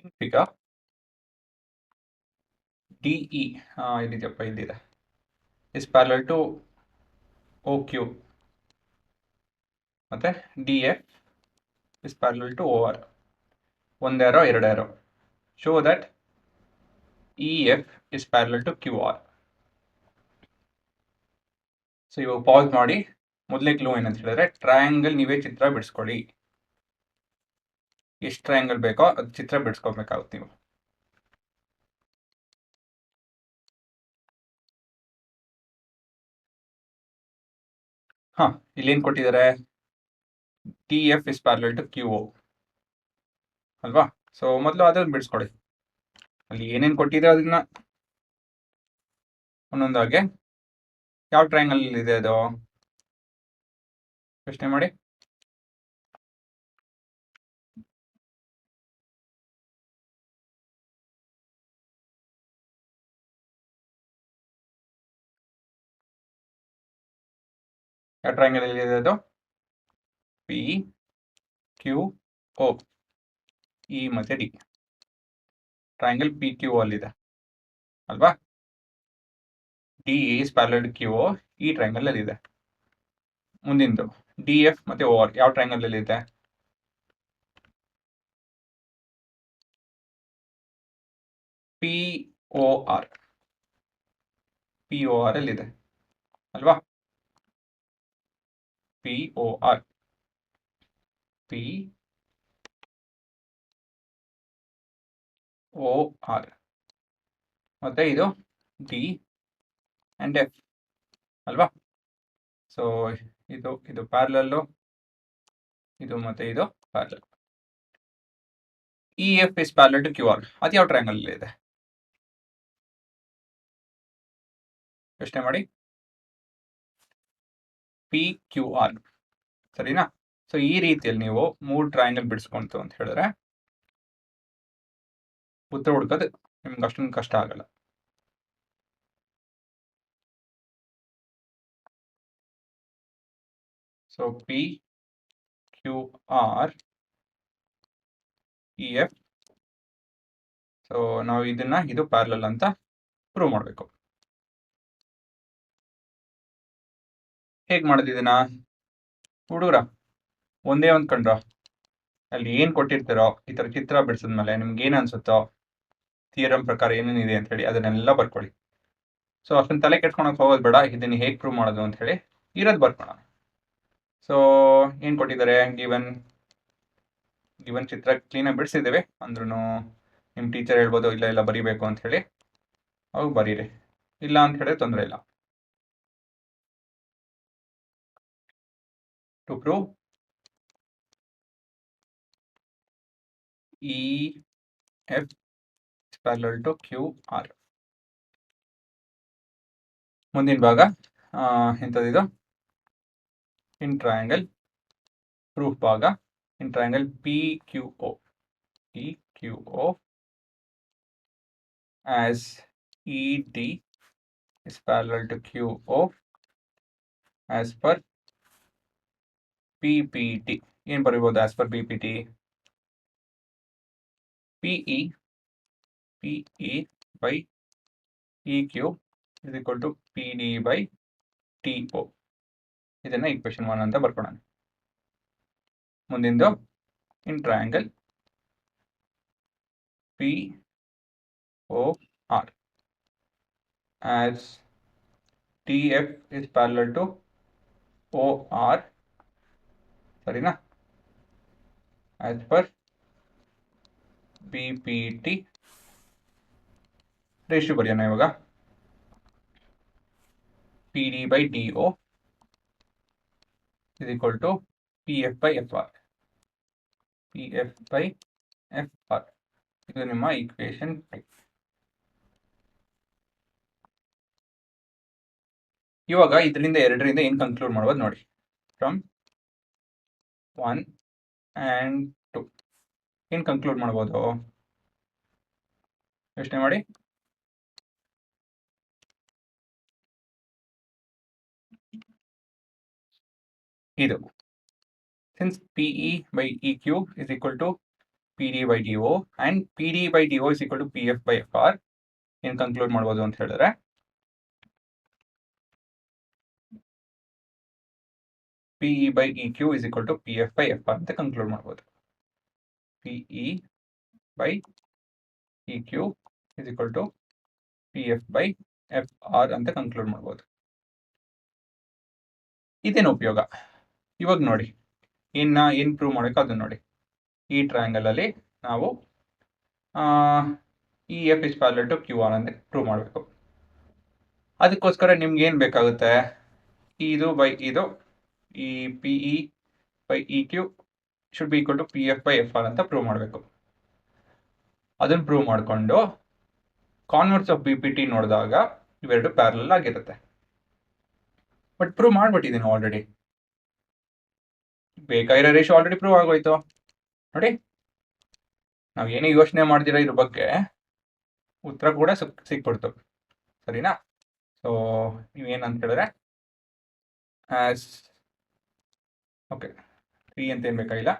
In figure, DE ಇಲ್ಲಿದೆಯಪ್ಪ ಇಲ್ಲಿದೆ is parallel to OQ ಮತ್ತೆ DF is parallel to OR. ಒಂದು arrow, ಎರಡು arrow. Show that EF is parallel to QR. So ಇವಾಗ pass ಮಾಡಿ ಮೊದಲೇ clue ಏನಂತ ಹೇಳಿದ್ರೆ ಟ್ರಯಾಂಗಲ್ ನೀವೇ ಚಿತ್ರ ಬಿಡಿಸ್ಕೊಳ್ಳಿ. ಎಷ್ಟು ಟ್ರಯಾಂಗಲ್ ಬೇಕೋ ಅದು ಚಿತ್ರ ಬಿಡಿಸ್ಕೊಬೇಕಾಗುತ್ತೆ ನೀವು. ಇಲ್ಲೇನು ಕೊಟ್ಟಿದ್ದಾರೆ, TF is parallel to QO ಅಲ್ವಾ? ಸೊ ಮೊದಲು ಅದನ್ನು ಬಿಡಿಸ್ಕೊಳ್ಳಿ. ಅಲ್ಲಿ ಏನೇನು ಕೊಟ್ಟಿದೆ ಅದನ್ನ ಒಂದೊಂದಾಗೆ ಯಾವ ಟ್ರಯಾಂಗಲ್ ಇದೆ ಅದು ಯೋಚನೆ ಮಾಡಿ. ಯಾವ ಟ್ರಯಾಂಗಲ್ ಇದೆ ಅದು? ಪಿ ಕ್ಯೂ ಓ, ಇ ಮತ್ತೆ ಡಿ. ಟ್ರಯಾಂಗಲ್ ಪಿ ಕ್ಯೂ ಅಲ್ಲಿದೆ ಅಲ್ವಾ? D is parallel to Q, ಈ ಟ್ರಯಾಂಗಲ್ ಅಲ್ಲಿ ಇದೆ. ಮುಂದಿಂದು ಡಿ ಎಫ್ ಮತ್ತೆ ಓ ಆರ್ ಯಾವ ಟ್ರಯಾಂಗಲ್ ಅಲ್ಲಿ ಇದೆ? P O R, P O R ಅಲ್ಲಿ ಇದೆ ಅಲ್ವಾ? P O R, P O R ಮತ್ತೆ ಇದು ಡಿ ಅಂಡ್ ಎಫ್ ಅಲ್ವಾ? ಸೊ ಇದು ಪ್ಯಾರಲಲ್ಲು, ಇದು ಮತ್ತೆ ಇದು parallel. E F is parallel to Q R, ಅದು ಯಾವ ಟ್ರಯಾಂಗಲ್ ಅಲ್ಲಿ ಇದೆ ಯೋಚನೆ ಮಾಡಿ. ಪಿ ಕ್ಯೂ ಆರ್, ಸರಿನಾ? ಸೊ ಈ ರೀತಿಯಲ್ಲಿ ನೀವು 3 ಟ್ರಯಾಂಗಲ್ ಬಿಡಿಸ್ಕೊಂತು ಅಂತ ಹೇಳಿದ್ರೆ ಉತ್ತರ ಹುಡ್ಕೋದು ನಿಮ್ಗೆ ಅಷ್ಟೊಂದು ಕಷ್ಟ ಆಗಲ್ಲ. So P Q R E F. So ನಾವು ಇದು ಪ್ಯಾರಲಲ್ ಅಂತ ಪ್ರೂವ್ ಮಾಡಬೇಕು. ಹೇಗೆ ಮಾಡೋದು ಇದನ್ನ ಹುಡುಗ್ರ? ಒಂದೇ ಒಂದು ಕಂಡ್ರ ಅಲ್ಲಿ ಏನು ಕೊಟ್ಟಿರ್ತೀರೋ ಈ ಥರ ಚಿತ್ರ ಬಿಡಿಸಿದ್ಮೇಲೆ ನಿಮ್ಗೆ ಏನು ಅನ್ಸುತ್ತೋ ಥಿಯರಮ್ ಪ್ರಕಾರ ಏನೇನಿದೆ ಅಂತ ಹೇಳಿ ಅದನ್ನೆಲ್ಲ ಬರ್ಕೊಳ್ಳಿ. ಸೊ ಅಷ್ಟೊಂದು ತಲೆ ಕೆಡ್ಸ್ಕೊಳಕ್ ಹೋಗೋದು ಬೇಡ, ಇದನ್ನ ಹೇಗೆ ಪ್ರೂವ್ ಮಾಡೋದು ಅಂತ ಹೇಳಿ ಇರೋದು ಬರ್ಕೋಣ. ಸೊ ಏನು ಕೊಟ್ಟಿದ್ದಾರೆ, ಗಿವನ್ ಚಿತ್ರ ಕ್ಲೀನಾಗಿ ಬಿಡಿಸಿದ್ದೇವೆ ಅಂದ್ರೂ ನಿಮ್ಮ ಟೀಚರ್ ಹೇಳ್ಬೋದು ಇಲ್ಲ ಬರೀಬೇಕು ಅಂತ ಹೇಳಿ, ಅವಾಗ ಬರೀರಿ, ಇಲ್ಲ ಅಂತ ಹೇಳಿದ್ರೆ ತೊಂದರೆ ಇಲ್ಲ. To prove E F parallel to Q R. ಮುಂದಿನ ಭಾಗ ಎಂಥದಿದು, ಇನ್ ಟ್ರಯಾಂಗಲ್ ಪ್ರೂಫ್ ಭಾಗ. In triangle P Q O as ED is parallel to QO as per PPT. ಏನು ಬರೀಬೋದು as per PPT? PE by EQ is equal to PD by TO. ಇದನ್ನ equation 1 ಅಂತ ಬರ್ಕೊಳ್ಳೋಣ. ಮುಂದಿಂದು in triangle POR as TF is parallel to OR, ಸರಿನಾ? as per PPT. Ratio ಬರೆಯೋಣ ಇವಾಗ. PD by DO is equal to PF by FR. PF by FR. ಇದು ನಿಮ್ಮ equation 2. ಇವಾಗ ಇದರಿಂದ ಎರಡರಿಂದ ಏನು ಕನ್ಕ್ಲೂಡ್ ಮಾಡ್ಬೋದು ನೋಡಿ. ಫ್ರಮ್ 1 and 2 ಏನು ಕನ್ಕ್ಲೂಡ್ ಮಾಡ್ಬೋದು ಯೋಚನೆ ಮಾಡಿ. ಇದು since PE by EQ is equal to P D by D O and P D by D O is equal to P F by F R. ಏನು ಕನ್ಕ್ಲೂಡ್ ಮಾಡ್ಬೋದು ಅಂತ ಹೇಳಿದ್ರೆ P E by E Q is equal to P F by F R ಅಂತ conclude ಮಾಡ್ಬೋದು. P E by E Q is equal to P F by F R ಅಂತ conclude ಮಾಡ್ಬೋದು. ಇದೇನು ಉಪಯೋಗ ಇವಾಗ ನೋಡಿ, ಏನು ಪ್ರೂವ್ ಮಾಡಬೇಕು ಅದನ್ನ ನೋಡಿ. ಈ ಟ್ರಯಾಂಗಲ್ ಅಲ್ಲಿ ನಾವು E F is parallel to Q R ಅಂತ ಪ್ರೂವ್ ಮಾಡಬೇಕು. ಅದಕ್ಕೋಸ್ಕರ ನಿಮ್ಗೆ ಏನು ಬೇಕಾಗುತ್ತೆ, ಇದು ಬೈ ಇದು, ಈ P E by E Q should be equal to P F by F R ಅಂತ ಪ್ರೂವ್ ಮಾಡಬೇಕು. ಅದನ್ನು ಪ್ರೂವ್ ಮಾಡಿಕೊಂಡು converse of B P T ನೋಡಿದಾಗ ಇವೆರಡು ಪ್ಯಾರಲಲ್ ಆಗಿರುತ್ತೆ. ಬಟ್ ಪ್ರೂವ್ ಮಾಡಿಬಿಟ್ಟಿದ್ದೀನಿ ಆಲ್ರೆಡಿ, ಬೇಕಾಗಿರೋ ರೇಷಿಯೋ ಆಲ್ರೆಡಿ ಪ್ರೂವ್ ಆಗೋಯ್ತು ನೋಡಿ. ನಾವು ಏನೇ ಯೋಚನೆ ಮಾಡ್ದಿರೋ ಇದ್ರ ಬಗ್ಗೆ ಉತ್ತರ ಕೂಡ ಸಿಕ್ಬಿಡ್ತು, ಸರಿನಾ? ಸೊ ನೀವೇನಂತ ಹೇಳಿದ್ರೆ ಆಸ್ ಓಕೆ 3 ಅಂತ ಏನು ಬೇಕಾಗಿಲ್ಲ.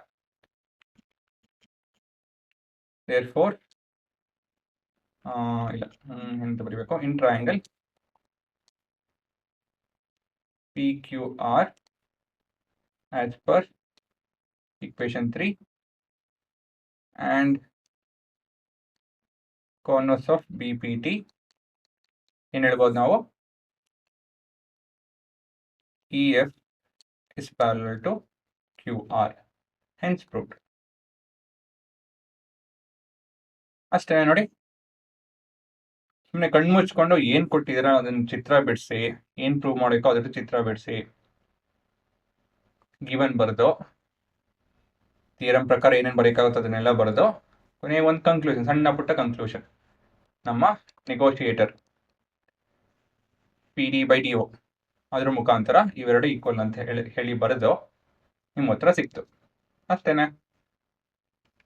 therefore ಇಲ್ಲ ಎಂತ ಬರೀಬೇಕು, in triangle P Q R as per equation 3 and converse of BPT ಏನು ಹೇಳ್ಬೋದು ನಾವು, EF is parallel to QR, hence proved. ಅಷ್ಟೇ ನೋಡಿ. ಸುಮ್ಮನೆ ಕಣ್ಮುಚ್ಕೊಂಡು ಏನು ಕೊಟ್ಟಿದ್ದೀರಾ ಅದನ್ನು ಚಿತ್ರ ಬಿಡಿಸಿ, ಏನು ಪ್ರೂವ್ ಮಾಡಬೇಕೋ ಅದ್ರ ಚಿತ್ರ ಬಿಡಿಸಿ, ಗಿವನ್ ಬರೆದು, ಥಿಯರಮ್ ಪ್ರಕಾರ ಏನೇನು ಬರೀಕಾಗುತ್ತೆ ಅದನ್ನೆಲ್ಲ ಬರೆದು, ಕೊನೆಗೆ ಒಂದು ಕನ್ಕ್ಲೂಷನ್, ಸಣ್ಣ ಪುಟ್ಟ ಕನ್ಕ್ಲೂಷನ್, ನಮ್ಮ negotiator P D by D O ಅದ್ರ ಮುಖಾಂತರ ಇವೆರಡು ಈಕ್ವಲ್ ಅಂತ ಹೇಳಿ ಬರೆದು ನಿಮ್ಮ ಹತ್ರ ಸಿಕ್ತು, ಅಷ್ಟೇನೆ.